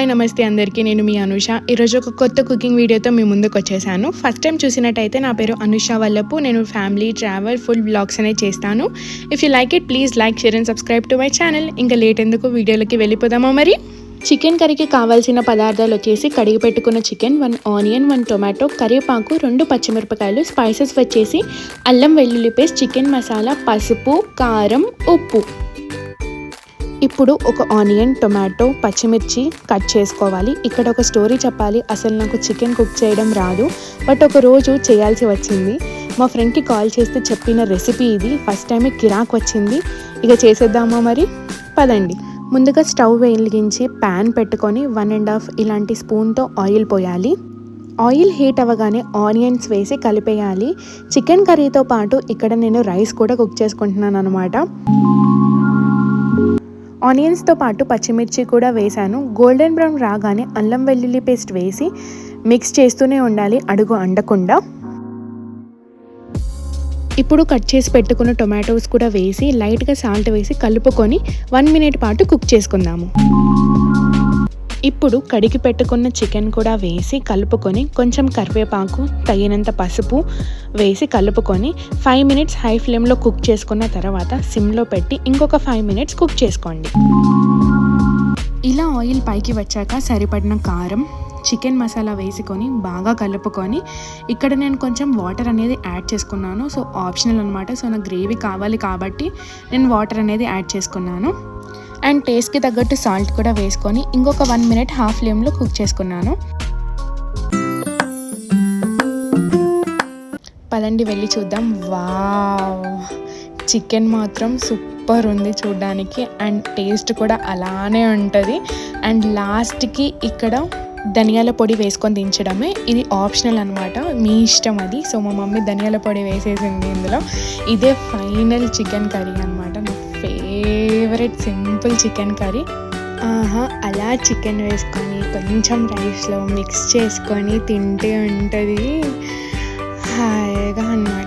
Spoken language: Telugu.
నమస్తే అందరికీ, నేను మీ అనుష. ఈరోజు ఒక కొత్త కుకింగ్ వీడియోతో మీ ముందుకు వచ్చేసాను. ఫస్ట్ టైం చూసినట్టయితే నా పేరు అనుష వల్లపు. నేను ఫ్యామిలీ, ట్రావెల్, ఫుడ్ బ్లాగ్స్ అనేది చేస్తాను. If you like it please like, share and subscribe to my channel. ఇంకా లేట్ ఎందుకు, వీడియోలకి వెళ్ళిపోదామా మరి. చికెన్ కర్రీకి కావాల్సిన పదార్థాలు వచ్చేసి కడిగి పెట్టుకున్న చికెన్, 1 ఆనియన్, 1 టొమాటో, కరివేపాకు, 2 పచ్చిమిరపకాయలు, స్పైసెస్ వచ్చేసి అల్లం వెల్లుల్లి పేస్ట్, చికెన్ మసాలా, పసుపు, కారం, ఉప్పు. ఇప్పుడు ఒక ఆనియన్, టొమాటో, పచ్చిమిర్చి కట్ చేసుకోవాలి. ఇక్కడ ఒక స్టోరీ చెప్పాలి. అసలు నాకు చికెన్ కుక్ చేయడం రాదు, బట్ ఒక రోజు చేయాల్సి వచ్చింది. మా ఫ్రెండ్కి కాల్ చేస్తే చెప్పిన రెసిపీ ఇది. ఫస్ట్ టైమే కిరాక్ వచ్చింది. ఇక చేసేద్దామా మరి, పదండి. ముందుగా స్టవ్ వెలిగించి ప్యాన్ పెట్టుకొని 1.5 ఇలాంటి స్పూన్తో ఆయిల్ పోయాలి. ఆయిల్ హీట్ అవ్వగానే ఆనియన్స్ వేసి కలిపేయాలి. చికెన్ కర్రీతో పాటు ఇక్కడ నేను రైస్ కూడా కుక్ చేసుకుంటున్నాను అనమాట. ఆనియన్స్తో పాటు పచ్చిమిర్చి కూడా వేసాను. గోల్డెన్ బ్రౌన్ రాగానే అల్లం వెల్లుల్లి పేస్ట్ వేసి మిక్స్ చేస్తూనే ఉండాలి, అడుగు అండకుండా. ఇప్పుడు కట్ చేసి పెట్టుకున్న టొమాటోస్ కూడా వేసి లైట్గా సాల్ట్ వేసి కలుపుకొని 1 మినిట్ పాటు కుక్ చేసుకుందాము. ఇప్పుడు కడిగి పెట్టుకున్న చికెన్ కూడా వేసి కలుపుకొని కొంచెం కరివేపాకు, తగినంత పసుపు వేసి కలుపుకొని 5 మినిట్స్ హై ఫ్లేమ్లో కుక్ చేసుకున్న తర్వాత సిమ్లో పెట్టి ఇంకొక 5 మినిట్స్ కుక్ చేసుకోండి. ఇలా ఆయిల్ పైకి వచ్చాక సరిపడిన కారం, చికెన్ మసాలా వేసుకొని బాగా కలుపుకొని ఇక్కడ నేను కొంచెం వాటర్ అనేది యాడ్ చేసుకున్నాను. సో ఆప్షనల్ అనమాట. సో నాకు గ్రేవీ కావాలి కాబట్టి నేను వాటర్ అనేది యాడ్ చేసుకున్నాను. అండ్ టేస్ట్కి తగ్గట్టు సాల్ట్ కూడా వేసుకొని ఇంకొక 1 మినిట్ హాఫ్ ఫ్లేమ్లో కుక్ చేసుకున్నాను. పదండి వెళ్ళి చూద్దాం. వావ్, చికెన్ మాత్రం సూపర్ ఉంది చూడడానికి, అండ్ టేస్ట్ కూడా అలానే ఉంటుంది. అండ్ లాస్ట్కి ఇక్కడ ధనియాల పొడి వేసుకొని దించడమే. ఇది ఆప్షనల్ అనమాట, మీ ఇష్టం అది. సో మా మమ్మీ ధనియాల పొడి వేసేసింది ఇందులో. ఇదే ఫైనల్ చికెన్ కర్రీ అనమాట. నా ఫేవరెట్ సింపుల్ చికెన్ కర్రీ. అలా చికెన్ వేసుకొని కొంచెం రైస్లో మిక్స్ చేసుకొని తింటే ఉంటుంది హాయిగా అనమాట.